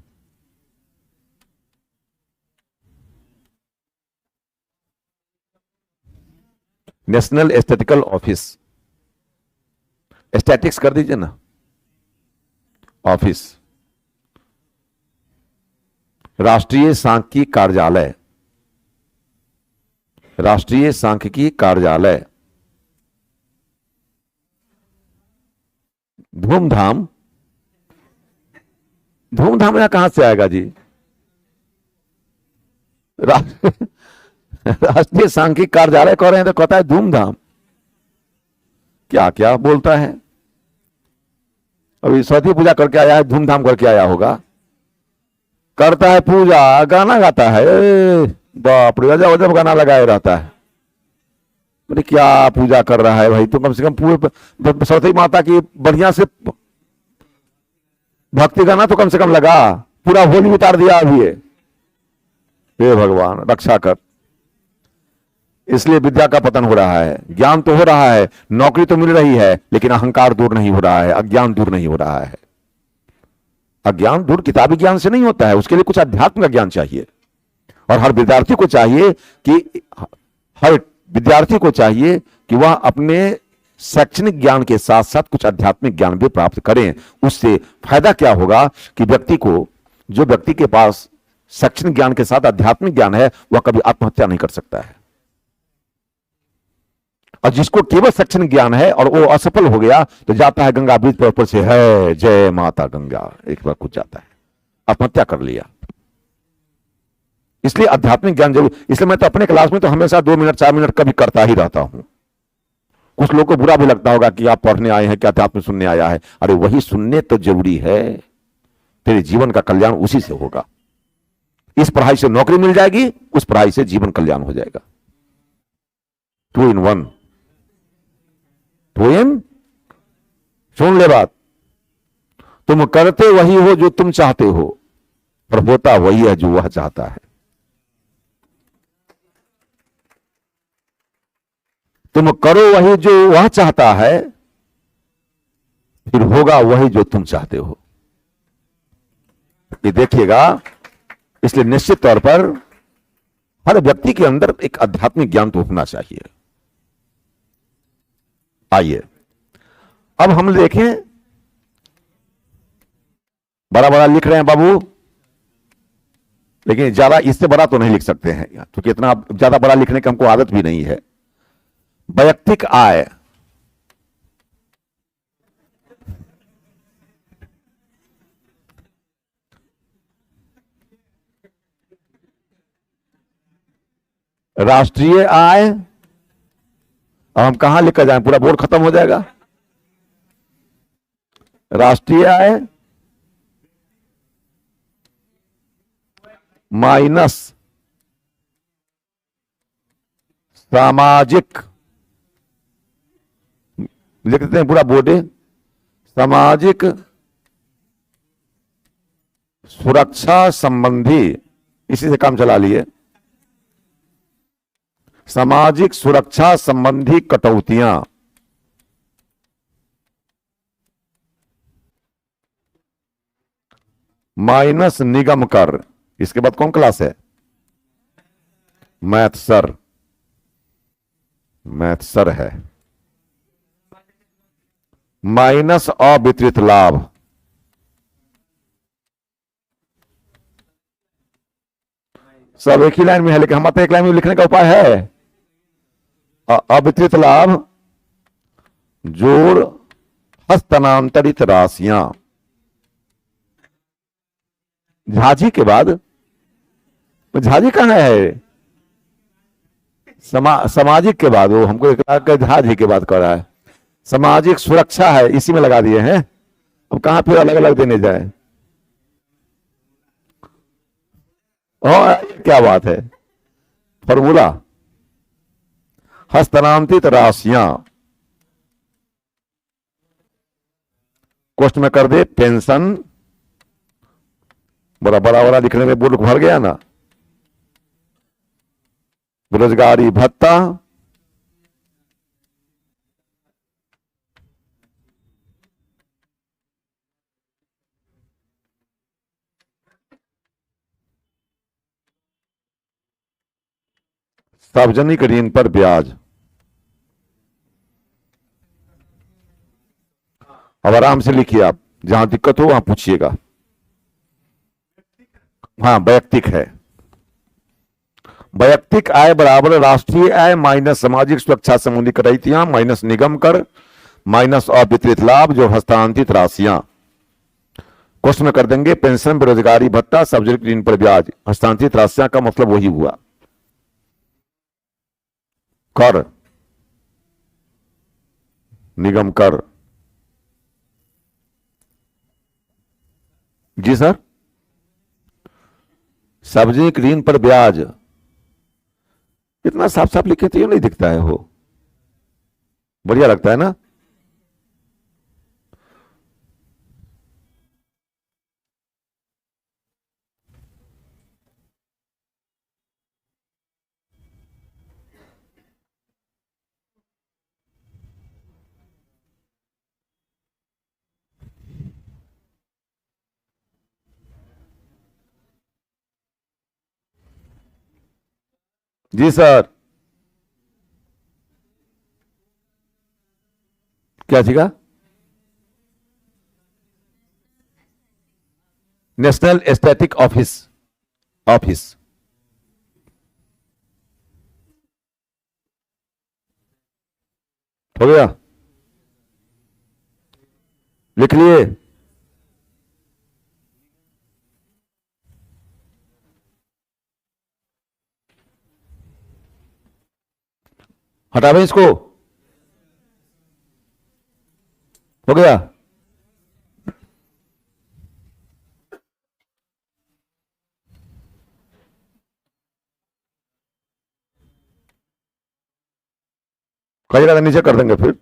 नेशनल स्टैटिस्टिकल ऑफिस, स्टैटिक्स कर दीजिए ना, ऑफिस, राष्ट्रीय सांख्यिकी कार्यालय, राष्ट्रीय सांख्यिकी कार्यालय, धूमधाम, धूमधाम यहां कहां से आएगा जी? राष्ट्रीय सांख्यिकी कार्यालय कह रहे हैं तो कहता है धूमधाम। क्या क्या बोलता है? अभी सरस्वती पूजा करके आया है, धूमधाम करके आया होगा। करता है पूजा, गाना गाता है, बाप रे, अजब अजब गाना लगाए रहता है। मैंने क्या पूजा कर रहा है भाई? तो कम से कम पूरे सरस्वती माता की बढ़िया से भक्ति गाना तो कम से कम लगा। पूरा होली उतार दिया अभी ये। हे भगवान रक्षा कर। इसलिए विद्या का पतन हो रहा है। ज्ञान तो हो रहा है, नौकरी तो मिल रही है, लेकिन अहंकार दूर नहीं हो रहा है, अज्ञान दूर नहीं हो रहा है। अज्ञान दूर किताबी ज्ञान से नहीं होता है, उसके लिए कुछ अध्यात्म का ज्ञान चाहिए। और हर विद्यार्थी को चाहिए कि वह अपने शैक्षणिक ज्ञान के साथ साथ कुछ आध्यात्मिक ज्ञान भी प्राप्त करें। उससे फायदा क्या होगा कि जो व्यक्ति के पास शैक्षणिक ज्ञान के साथ आध्यात्मिक ज्ञान है, वह कभी आत्महत्या नहीं कर सकता है। और जिसको केवल शैक्षणिक ज्ञान है और वो असफल हो गया तो जाता है गंगा ब्रिज पर ऊपर से, है जय माता गंगा, एक बार कुछ जाता है, आत्महत्या कर लिया। इसलिए आध्यात्मिक ज्ञान जरूर। इसलिए मैं तो अपने क्लास में तो हमेशा 2 मिनट 4 मिनट का भी करता ही रहता हूं। कुछ लोगों को बुरा भी लगता होगा कि आप पढ़ने आए हैं, क्या अध्यात्म सुनने आया है। अरे वही सुनने तो जरूरी है, तेरे जीवन का कल्याण उसी से होगा। इस पढ़ाई से नौकरी मिल जाएगी, उस पढ़ाई से जीवन कल्याण हो जाएगा। 2 in 1। सुन ले बात, तुम करते वही हो जो तुम चाहते हो, पर होता वही है जो वह चाहता है। तुम करो वही जो वह चाहता है, फिर होगा वही जो तुम चाहते हो। ये देखिएगा। इसलिए निश्चित तौर पर हर व्यक्ति के अंदर एक आध्यात्मिक ज्ञान तो होना चाहिए। आइए अब हम देखें, बड़ा बड़ा लिख रहे हैं बाबू, लेकिन ज्यादा इससे बड़ा तो नहीं लिख सकते हैं, क्योंकि इतना ज्यादा बड़ा लिखने की हमको आदत भी नहीं है। वैयक्तिक आय, राष्ट्रीय आय, अब हम कहां लेकर जाएं? पूरा बोर्ड खत्म हो जाएगा। राष्ट्रीय आय माइनस सामाजिक, लिख देते हैं पूरा बोर्ड, सामाजिक सुरक्षा संबंधी, इसी से काम चला लिए, सामाजिक सुरक्षा संबंधी कटौतियां, माइनस निगम कर। इसके बाद कौन क्लास है? मैथ सर, मैथ सर है। माइनस अवितरित लाभ, सब एक ही लाइन में है, लेकिन हमारे एक लाइन में लिखने का उपाय है। अवितरित लाभ जोड़ हस्तांतरित राशियां। झाजी के बाद, झाजी कहां है? सामाजिक के बाद, वो हमको एक झाजी के बाद कर रहा है। सामाजिक सुरक्षा है, इसी में लगा दिए हैं। अब कहां फिर अलग अलग देने जाए? क्या बात है, फॉर्मूला, हस्तांतरित राशियां, कोष्ट में कर दे पेंशन, बड़ा बड़ा बड़ा लिखने में बोर्ड भर गया ना। बेरोजगारी भत्ता, सार्वजनिक ऋण पर ब्याज। अब आराम से लिखिए आप, जहां दिक्कत हो वहां पूछिएगा। हाँ, वैयक्तिक है। वैयक्तिक आय बराबर राष्ट्रीय आय माइनस सामाजिक सुरक्षा संबंधी कटौतियां माइनस निगम कर माइनस अवितरित लाभ जो हस्तांतरित राशियां। क्वेश्चन में कर देंगे पेंशन, बेरोजगारी भत्ता, सार्वजनिक ऋण पर ब्याज। हस्तांतरित राशियां का मतलब वही हुआ कर, निगम कर। जी सर, सार्वजनिक ऋण पर ब्याज। इतना साफ साफ लिखे तो ये नहीं दिखता है, हो बढ़िया लगता है ना। जी सर, क्या सीखा? National static office, office. हो गया, लिख लिए। हटावे इसको। हो गया। कहिएगा तो नीचे कर देंगे फिर।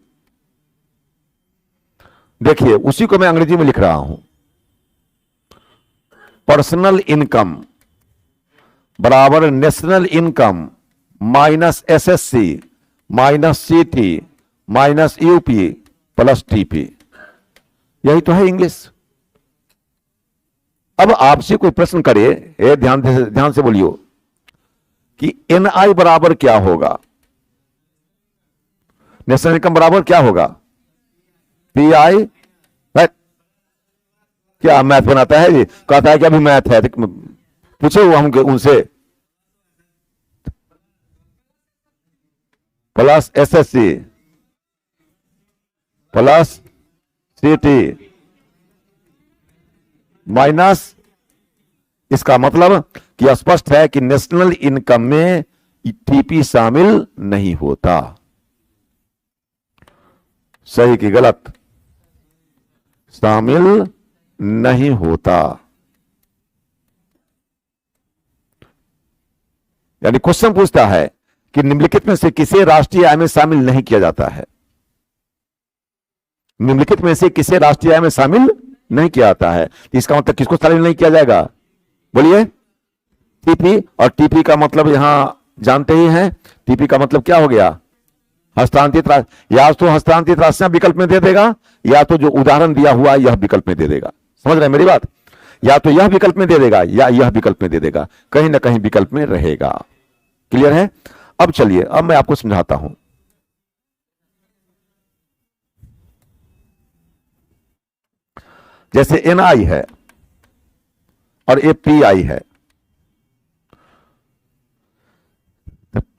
देखिए, उसी को मैं अंग्रेजी में लिख रहा हूं। पर्सनल इनकम बराबर national income minus SSC minus सीटी माइनस यूपी प्लस टीपी। यही तो है इंग्लिश। अब आपसे कोई प्रश्न करे, ध्यान से बोलियो कि एनआई बराबर क्या होगा, नेशनल इनकम बराबर क्या होगा, पीआई। क्या मैथ बनाता है जी? कहता है कि अभी मैथ है, पूछे वो हम उनसे। प्लस एसएससी प्लस सीटी माइनस। इसका मतलब कि स्पष्ट है कि नेशनल इनकम में टीपी शामिल नहीं होता। सही कि गलत? शामिल नहीं होता। यानी क्वेश्चन पूछता है कि निम्नलिखित में से किसे राष्ट्रीय आय में शामिल नहीं किया जाता है। निम्नलिखित में से किसे राष्ट्रीय आय में शामिल नहीं किया जाता है, तो इसका मतलब किसको शामिल नहीं किया जाएगा? बोलिए। टीपी। और टीपी का मतलब यहां जानते ही हैं, टीपी का मतलब क्या हो गया? हस्तांतरित राशि। या तो हस्तांतरित राशियां विकल्प में दे देगा, या तो जो उदाहरण दिया हुआ यह विकल्प में दे देगा। समझ रहे हैं मेरी बात? या तो यह विकल्प में दे देगा या यह विकल्प में दे देगा, कहीं ना कहीं विकल्प में रहेगा। क्लियर है? अब चलिए, अब मैं आपको समझाता हूं। जैसे एनआई है और एपीआई है,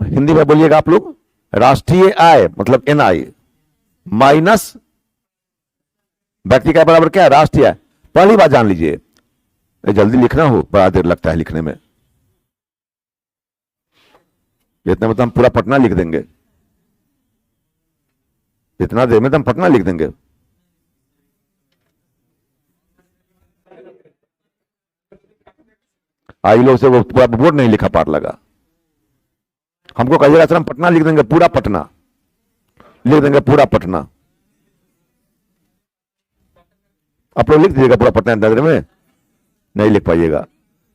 हिंदी में बोलिएगा आप लोग। राष्ट्रीय आय मतलब एनआई माइनस व्यक्ति का बराबर क्या है? राष्ट्रीय आय। पहली बात जान लीजिए, जल्दी लिखना हो बड़ा देर लगता है लिखने में, इतने में तो हम पूरा पटना लिख देंगे, इतना देर में तो हम पटना लिख देंगे। आई लोग से वो पूरा बोर्ड नहीं लिखा पार लगा। हमको कहिएगा सर हम पटना लिख देंगे, पूरा पटना लिख देंगे, पूरा पटना। आप लोग लिख दीजिएगा पूरा पटना नजर में, नहीं लिख पाइएगा।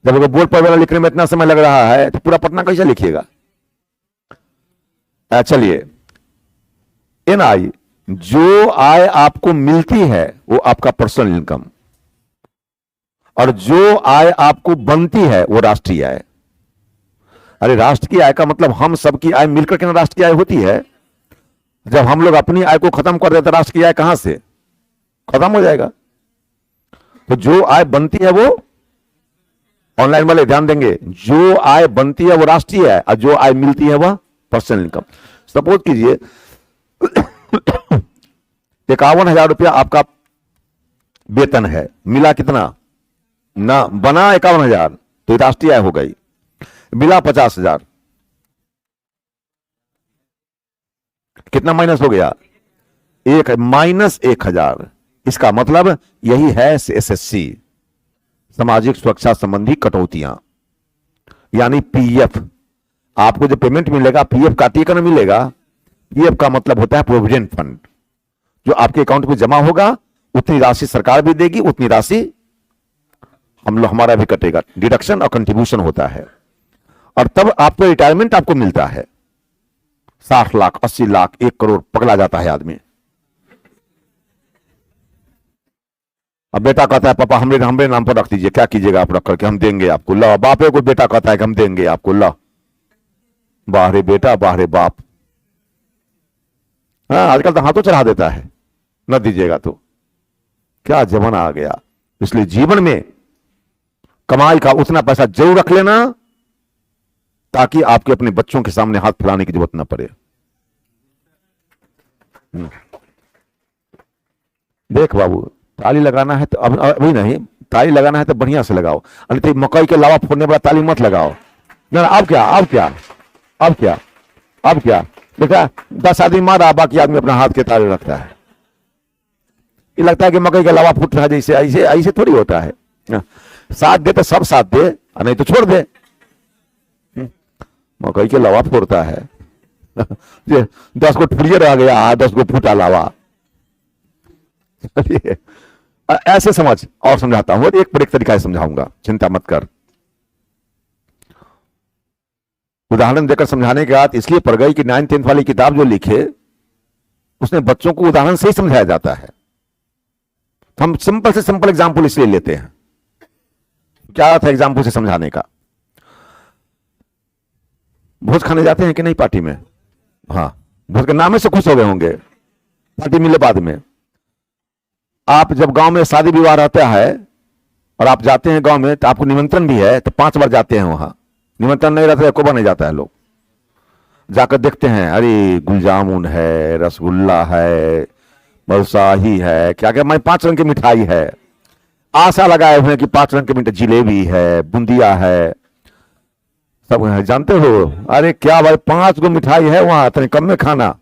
जब बोर्ड पर वाला लिखने में इतना समय लग रहा है तो पूरा पटना कैसे लिखिएगा? चलिए, एनआई जो आय आपको मिलती है वो आपका पर्सनल इनकम, और जो आय आपको बनती है वो राष्ट्रीय आय। अरे राष्ट्र की आय का मतलब हम सबकी आय मिलकर के ना राष्ट्र की आय होती है। जब हम लोग अपनी आय को खत्म कर देते, राष्ट्र की आय कहां से खत्म हो जाएगा? तो जो आय बनती है वो, ऑनलाइन वाले ध्यान देंगे, जो आय बनती है वो राष्ट्रीय है और जो आय मिलती है वह पर्सनल इनकम। सपोज कीजिए 51,000 रुपया आपका वेतन है, मिला कितना ना, बना 51,000 तो राष्ट्रीय आय हो गई, मिला 50,000, कितना माइनस हो गया, एक माइनस 1,000। इसका मतलब यही है एसएससी, सामाजिक सुरक्षा संबंधी कटौतियां, यानी पीएफ। आपको जो पेमेंट मिलेगा पीएफ काटिएगा ना मिलेगा, पीएफ का मतलब होता है प्रोविडेंट फंड, जो आपके अकाउंट में जमा होगा उतनी राशि सरकार भी देगी, उतनी राशि हम लोग हमारा भी कटेगा, डिडक्शन और कंट्रीब्यूशन होता है। और तब आपको रिटायरमेंट आपको मिलता है 60 लाख 80 लाख 1 करोड़, पगला जाता है आदमी। अब बेटा कहता है पापा हमरे नाम पर रख दीजिए, क्या कीजिएगा आप रख करके, हम देंगे आपको। ला बापे को बेटा कहता है कि हम देंगे आपको, ला बाहरे बेटा बाहरे बाप। हाँ आजकल तो हाथों चढ़ा देता है, न दीजिएगा तो। क्या जमाना आ गया। इसलिए जीवन में कमाई का उतना पैसा जरूर रख लेना ताकि आपके अपने बच्चों के सामने हाथ फैलाने की जरूरत न पड़े। देख बाबू, ताली लगाना है तो अभी नहीं, ताली लगाना है तो बढ़िया से लगाओ, नहीं तो मकई के लावा फोड़ने वाला ताली मत लगाओ ना। अब क्या देखा, 10 आदमी मारा, बाकी आदमी अपना हाथ के ताले रखता है। ये लगता है कि मकई का लावा फूट रहा है, जैसे ऐसे ऐसे थोड़ी होता है। साथ दे तो सब साथ दे, नहीं तो छोड़ दे। मकई के लावा फोड़ता है 10 को ठुड़िए रह गया, 10 को फूटा लावा। ऐसे समझ, और समझाता हूं, एक पर एक तरीका से समझाऊंगा, चिंता मत कर। उदाहरण देकर समझाने के बाद इसलिए पड़ गई कि 9th 10th वाली किताब जो लिखे उसने बच्चों को उदाहरण से ही समझाया जाता है। तो हम सिंपल से सिंपल एग्जाम्पल इसलिए लेते हैं। क्या था एग्जाम्पल से समझाने का? भोज खाने जाते हैं कि नहीं पार्टी में? हाँ, भोज के नाम से खुश हो गए होंगे, पार्टी मिले बाद में। आप जब गांव में शादी विवाह रहता है और आप जाते हैं गांव में, तो आपको निमंत्रण भी है तो 5 बार जाते हैं वहां। निमंत्रण नहीं रहता है, कोबा नहीं जाता है, लोग जाकर देखते हैं, अरे गुलजामुन है, रसगुल्ला है, बरसाही है, क्या क्या, मैं 5 रंग की मिठाई है, आशा लगाए हुए हैं कि 5 रंग की मिठाई, जिलेबी है, बूंदिया है, सब है। जानते हो, अरे क्या भाई 5 गो मिठाई है वहां, इतने कम में खाना।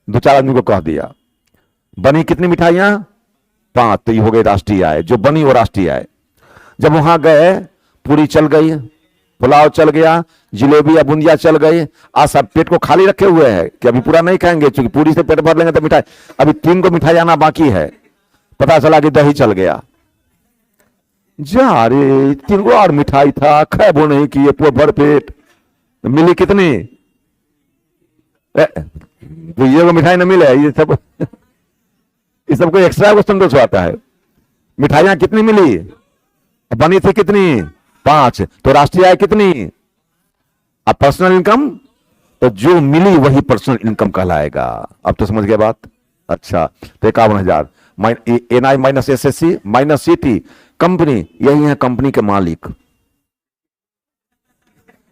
2-4 आदमी को कह दिया, बनी कितनी मिठाइयां? 5, तो ये हो गई राष्ट्रीय आय, जो बनी वो राष्ट्रीय आय। जब वहां गए, पूरी चल गई, पुलाव चल गया, जिलेबी या बूंदिया चल गई, आज सब पेट को खाली रखे हुए हैं कि अभी पूरा नहीं खाएंगे, क्योंकि पूरी से पेट भर लेंगे तो मिठाई, अभी 3 को मिठाई आना बाकी है। पता चला कि दही चल गया, जा रे 3 को और मिठाई था, खाए वो नहीं किए, पूरा भर पेट। मिली कितनी? तो ये वो मिठाई न मिले, ये सब इस सबको एक्स्ट्रा को संतोष आता है। मिठाइयां कितनी मिली? बनी थी कितनी? 5, तो राष्ट्रीय आय कितनी? अब पर्सनल इनकम, तो जो मिली वही पर्सनल इनकम कहलाएगा। अब तो समझ गए बात? अच्छा, तो 51,000 एनआई माइनस एसएससी माइनस सीटी, कंपनी, यही है कंपनी के मालिक,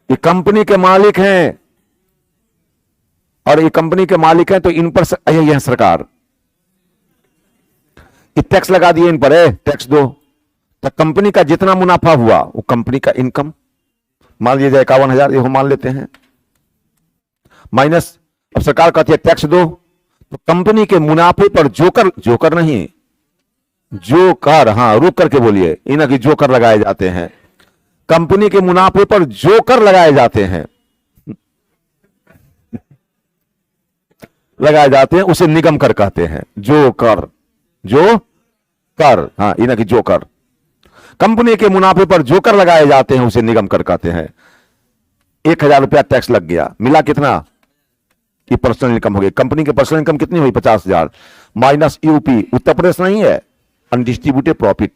ये कंपनी के मालिक हैं, और ये कंपनी के मालिक हैं तो इन पर यही है सरकार, टैक्स लगा दिए इन पर, टैक्स दो। तो कंपनी का जितना मुनाफा हुआ वो कंपनी का इनकम, मान लीजिए 51,000 ये मान लेते हैं, माइनस, अब सरकार कहती है टैक्स दो, तो कंपनी के मुनाफे पर जोकर नहीं, जो कर, हाँ रुक करके बोलिए, इन्हें की जो कर लगाए जाते हैं, कंपनी के मुनाफे पर जो कर लगाए जाते हैं उसे निगम कर कहते हैं। जो कर, हाँ इन्हें की जो कर, कंपनी के मुनाफे पर जो कर लगाए जाते हैं उसे निगम कर कहते हैं। 1,000 रुपया टैक्स लग गया, मिला कितना? ये पर्सनल इनकम हो गई। कंपनी के पर्सनल इनकम कितनी हुई? 50,000 माइनस यूपी, उत्तर प्रदेश नहीं है, undistributed profit.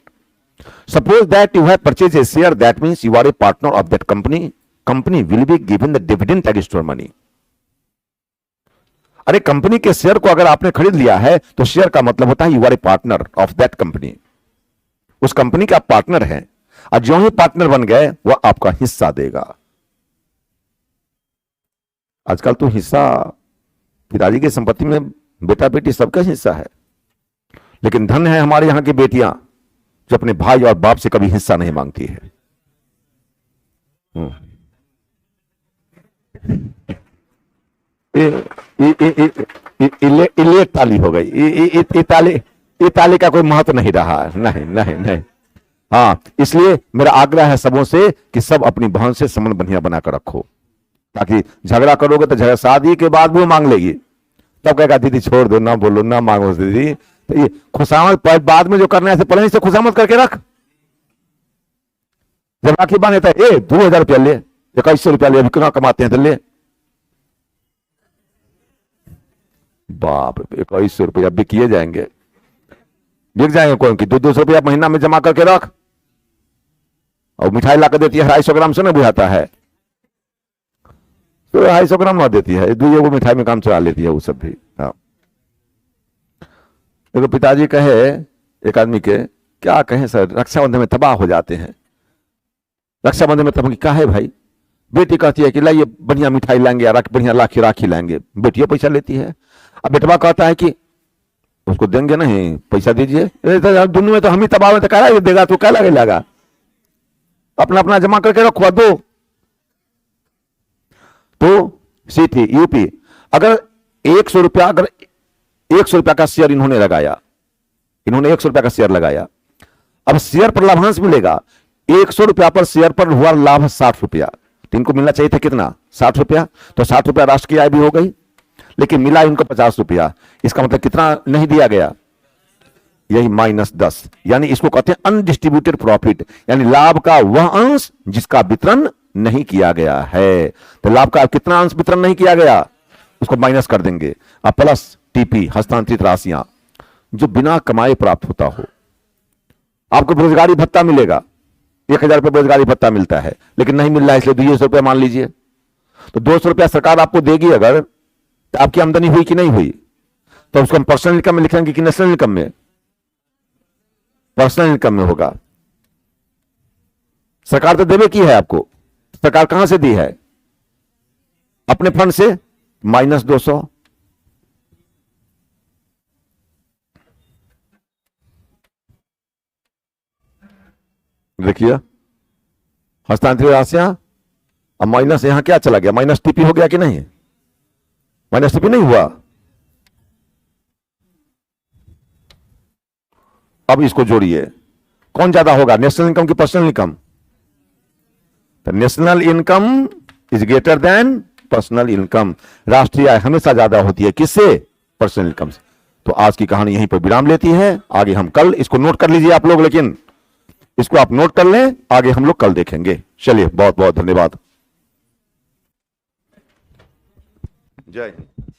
Suppose that you have purchase a share, that means you are a partner of that company will be given the dividend as store money. अरे कंपनी के शेयर को अगर आपने खरीद लिया है तो शेयर का मतलब होता है you are a partner of that company, उस कंपनी के आप पार्टनर हैं, और जो ही पार्टनर बन गए वह आपका हिस्सा देगा। आजकल तो हिस्सा पिताजी की संपत्ति में बेटा बेटी सबका हिस्सा है, लेकिन धन है हमारे यहां की बेटियां जो अपने भाई और बाप से कभी हिस्सा नहीं मांगती है। ये ताली हो गई, ये ताली का कोई महत्व नहीं रहा। नहीं नहीं नहीं, हाँ, इसलिए मेरा आग्रह है सबों से कि सब अपनी बहन से संबंध बढ़िया बनाकर रखो, ताकि झगड़ा करोगे तो झगड़ा शादी के बाद भी वो मांग लेगी, तब कहेगा दीदी छोड़ दो, ना बोलो, ना मांगो दीदी। तो ये खुशामद बाद में जो करना है पहले से खुशामद करके रख। जब राखी बांधे था, 2000 रुपया ले, 2100 रुपया ले, अभी कितना कमाते हैं तो ले। बाप रे, 2100 रुपया भी किए जाएंगे, बिक जाएंगे कौन की। 200 रुपया महीना में जमा करके रख, और मिठाई लाकर देती है 250 ग्राम से ना बुझाता है, तो 250 ग्राम ना देती है, 2 मिठाई में काम चला लेती है वो सब भी। हाँ, देखो पिताजी कहे एक आदमी के, क्या कहें सर, रक्षाबंधन में तबाह हो जाते हैं। रक्षाबंधन में तबाह क्या है भाई, बेटी कहती है कि लाइए बढ़िया मिठाई लाएंगे, बढ़िया राखी लाएंगे, बेटियां पैसा लेती है। अब बेटवा कहता है कि उसको देंगे नहीं, पैसा दीजिए, दोनों में तो हम ही तबाह में, तो कह देगा तो क्या लगेगा, अपना अपना जमा करके रखवा दो। तो सीटी यूपी, अगर 100 रुपया, अगर 100 रुपया का शेयर इन्होंने लगाया, इन्होंने 100 रुपया का शेयर लगाया, अब शेयर पर लाभांश मिलेगा। 100 रुपया पर शेयर पर हुआ लाभ 60 रुपया, तो इनको मिलना चाहिए था कितना, 60 रुपया। तो 60 रुपया राष्ट्र की आय भी हो गई, लेकिन मिला इनको 50 रुपया। इसका मतलब कितना नहीं दिया गया, यही -10, यानी इसको कहते हैं अनडिस्ट्रीब्यूटेड प्रॉफिट, यानी लाभ का वह अंश जिसका वितरण नहीं किया गया है। तो लाभ का कितना अंश वितरण नहीं किया गया, उसको माइनस कर देंगे। अब प्लस टीपी, हस्तांतरित राशियां जो बिना कमाए प्राप्त होता हो। आपको बेरोजगारी भत्ता मिलेगा, 1000 रुपये बेरोजगारी भत्ता मिलता है, लेकिन नहीं मिल रहा है, इसलिए 200 रुपया मान लीजिए। तो 200 रुपया सरकार आपको देगी, अगर तो आपकी आमदनी हुई कि नहीं हुई, तो उसको हम पर्सनल इनकम में लिखेंगे कि नेशनल इनकम में, पर्सनल इनकम में होगा। सरकार तो देवे की है आपको, सरकार कहां से दी है, अपने फंड से, -200। देखिए हस्तांतरित राशियां, अब माइनस यहां क्या चला गया, माइनस टीपी हो गया कि नहीं, माइनस टीपी नहीं हुआ। अब इसको जोड़िए, कौन ज्यादा होगा, नेशनल इनकम की personal income. National income is greater than personal income. राष्ट्रीय आय हमेशा ज्यादा होती है किससे, पर्सनल इनकम से। तो आज की कहानी यहीं पर विराम लेती है, आगे हम कल, इसको नोट कर लीजिए आप लोग, लेकिन इसको आप नोट कर लें, आगे हम लोग कल देखेंगे। चलिए, बहुत बहुत धन्यवाद, जय हिंद।